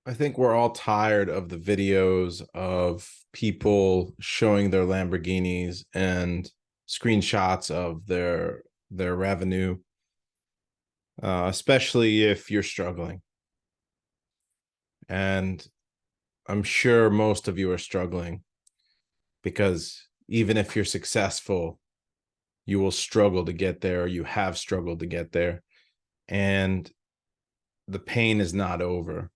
I think we're all tired of the videos of people showing their Lamborghinis and screenshots of their revenue, especially if you're struggling. And I'm sure most of you are struggling because even if you're successful, you will struggle to get there, or you have struggled to get there, and the pain is not over.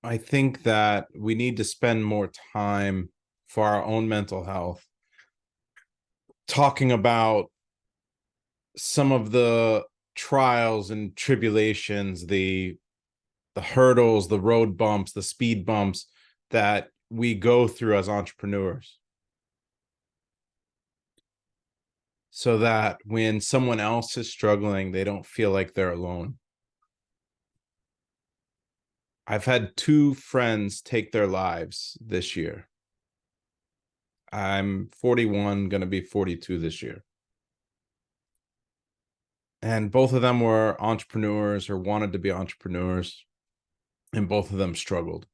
I think that we need to spend more time for our own mental health talking about some of the trials and tribulations, the hurdles, the road bumps, the speed bumps that we go through as entrepreneurs, so that when someone else is struggling, they don't feel like they're alone. I've had two friends take their lives this year. I'm 41, going to be 42 this year. And both of them were entrepreneurs or wanted to be entrepreneurs, and both of them struggled.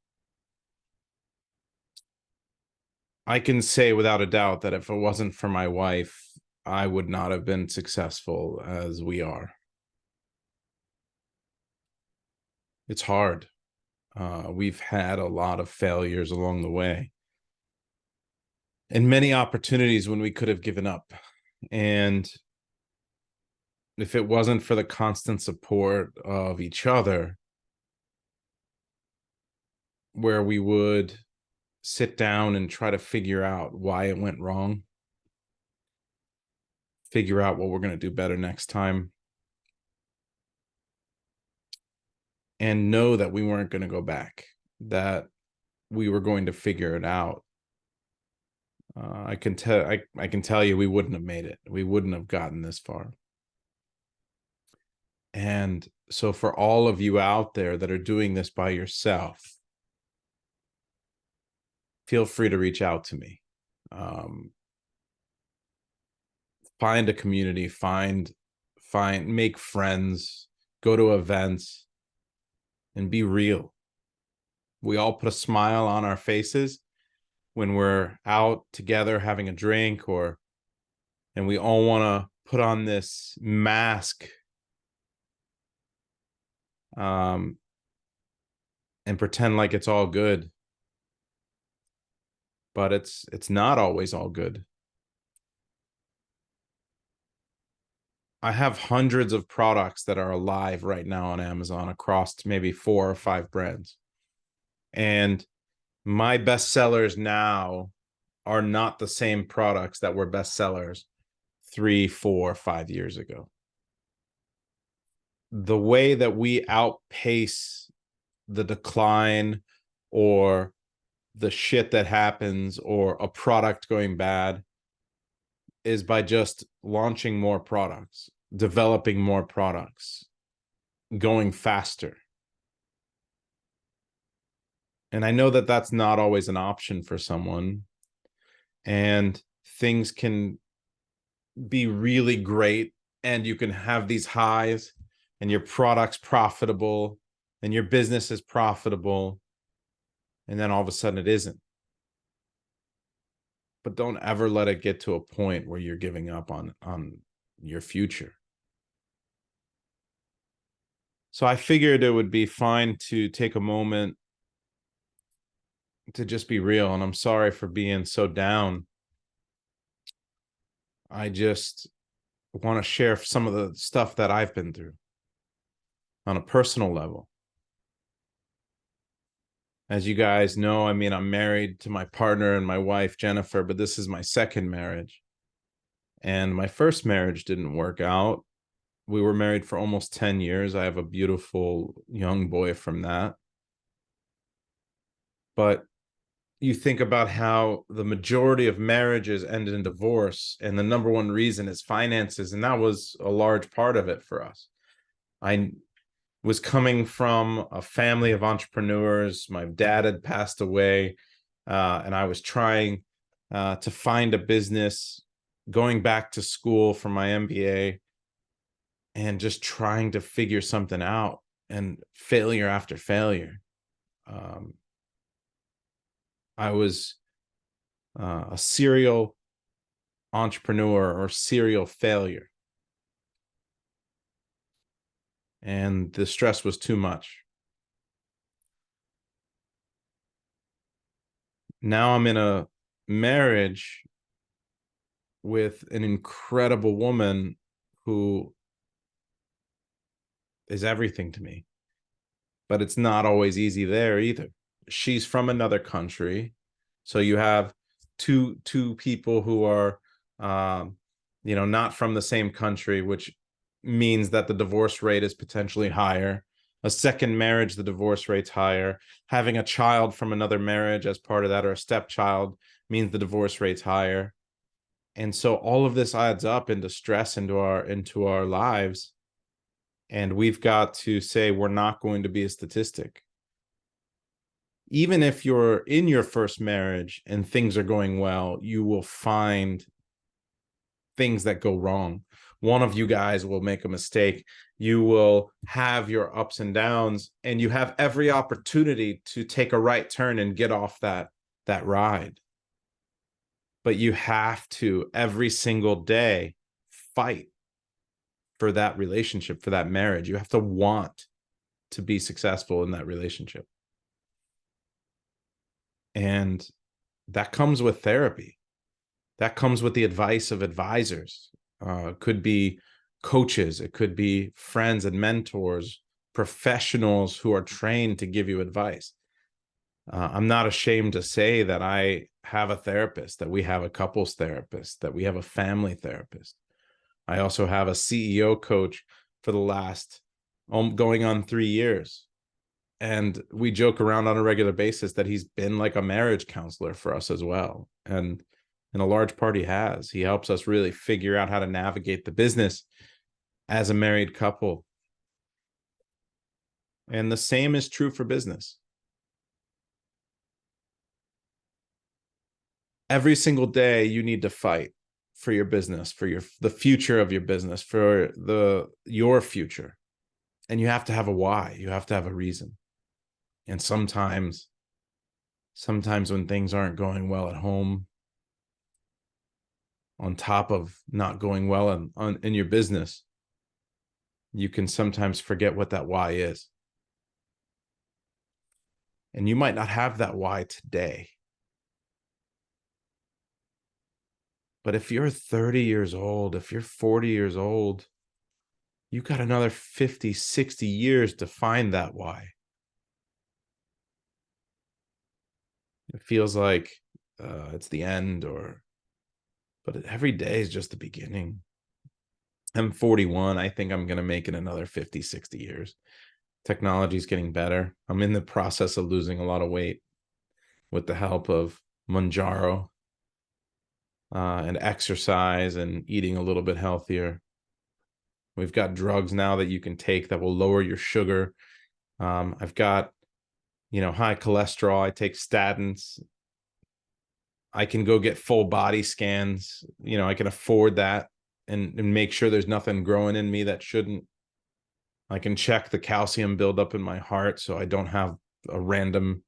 I can say without a doubt that if it wasn't for my wife, I would not have been successful as we are. It's hard. We've had a lot of failures along the way and many opportunities when we could have given up. And if it wasn't for the constant support of each other, where we would sit down and try to figure out why it went wrong, figure out what we're going to do better next time, and know that we weren't going to go back, that we were going to figure it out. I can tell you we wouldn't have made it. We wouldn't have gotten this far. And so for all of you out there that are doing this by yourself, feel free to reach out to me. Find a community, make friends, go to events, and be real. We all put a smile on our faces when we're out together having a drink, and we all want to put on this mask and pretend like it's all good. But it's not always all good. I have hundreds of products that are alive right now on Amazon across maybe 4 or 5 brands. And my best sellers now are not the same products that were best sellers 3, 4, 5 years ago. The way that we outpace the decline or the shit that happens or a product going bad is by just launching more products, developing more products, going faster. And I know that that's not always an option for someone, and things can be really great and you can have these highs and your product's profitable and your business is profitable, and then all of a sudden it isn't. But don't ever let it get to a point where you're giving up on your future. So I figured it would be fine to take a moment to just be real, and I'm sorry for being so down. I just want to share some of the stuff that I've been through on a personal level. As you guys know, I mean, I'm married to my partner and my wife, Jennifer, but this is my second marriage. And my first marriage didn't work out. We were married for almost 10 years. I have a beautiful young boy from that. But you think about how the majority of marriages end in divorce, and the number one reason is finances. And that was a large part of it for us. I was coming from a family of entrepreneurs. My dad had passed away, and I was trying to find a business, going back to school for my MBA, and just trying to figure something out. and failure after failure. I was a serial entrepreneur or serial failure, and the stress was too much. Now I'm in a marriage with an incredible woman who is everything to me, but it's not always easy there either. She's from another country, so you have two people who are not from the same country, which means that the divorce rate is potentially higher. A second marriage, the divorce rate's higher. Having a child from another marriage as part of that, or a stepchild, means the divorce rate's higher. And so all of this adds up into stress into our lives, and we've got to say we're not going to be a statistic. Even if you're in your first marriage and things are going well, you will find things that go wrong. One of you guys will make a mistake. You will have your ups and downs, and you have every opportunity to take a right turn and get off that ride. But you have to, every single day, fight for that relationship, for that marriage. You have to want to be successful in that relationship. And that comes with therapy. That comes with the advice of advisors. It could be coaches. It could be friends and mentors, professionals who are trained to give you advice. I'm not ashamed to say that I have a therapist, that we have a couples therapist, that we have a family therapist. I also have a CEO coach for the last going on 3 years. And we joke around on a regular basis that he's been like a marriage counselor for us as well. And in a large part, he has. He helps us really figure out how to navigate the business as a married couple. And the same is true for business. Every single day, you need to fight for your business, for the future of your business, for your future. And you have to have a why. You have to have a reason. And sometimes when things aren't going well at home, on top of not going well in your business, you can sometimes forget what that why is. And you might not have that why today. But if you're 30 years old, if you're 40 years old, you got another 50, 60 years to find that why. It feels like it's the end, but every day is just the beginning. I'm 41. I think I'm going to make it another 50, 60 years. Technology is getting better. I'm in the process of losing a lot of weight with the help of Manjaro and exercise and eating a little bit healthier. We've got drugs now that you can take that will lower your sugar. I've got, high cholesterol. I take statins. I can go get full body scans. I can afford that and make sure there's nothing growing in me that shouldn't. I can check the calcium buildup in my heart so I don't have a random,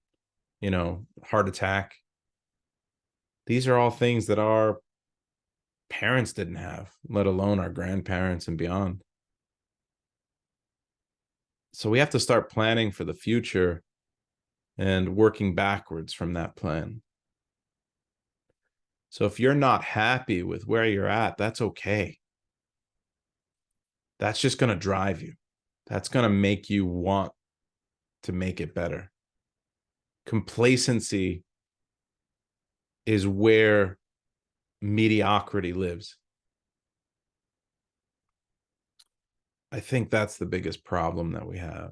heart attack. These are all things that our parents didn't have, let alone our grandparents and beyond. So we have to start planning for the future and working backwards from that plan. So if you're not happy with where you're at, that's okay. That's just going to drive you. That's going to make you want to make it better. Complacency is where mediocrity lives. I think that's the biggest problem that we have,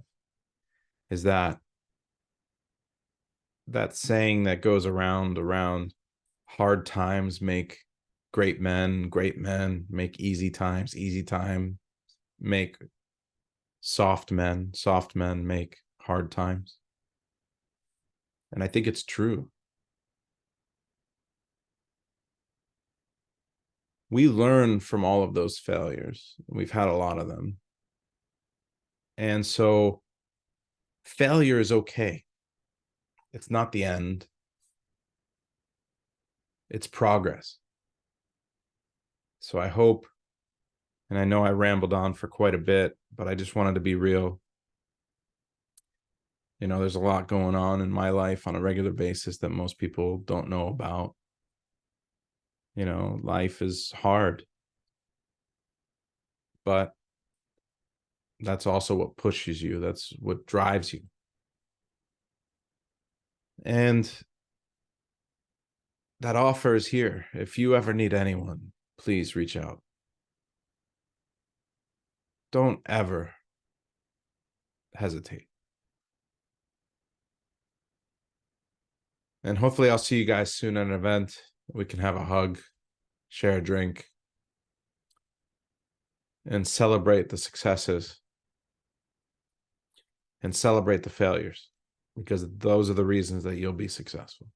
is that saying that goes around, hard times make great men make easy times make soft men make hard times. And I think it's true. We learn from all of those failures. We've had a lot of them. And so Failure is okay. It's not the end. It's progress. So I hope, and I know I rambled on for quite a bit, but I just wanted to be real. You know, there's a lot going on in my life on a regular basis that most people don't know about. You know, life is hard, but that's also what pushes you. That's what drives you. And that offer is here. If you ever need anyone, please reach out. Don't ever hesitate. And hopefully I'll see you guys soon at an event. We can have a hug, share a drink, and celebrate the successes and celebrate the failures, because those are the reasons that you'll be successful.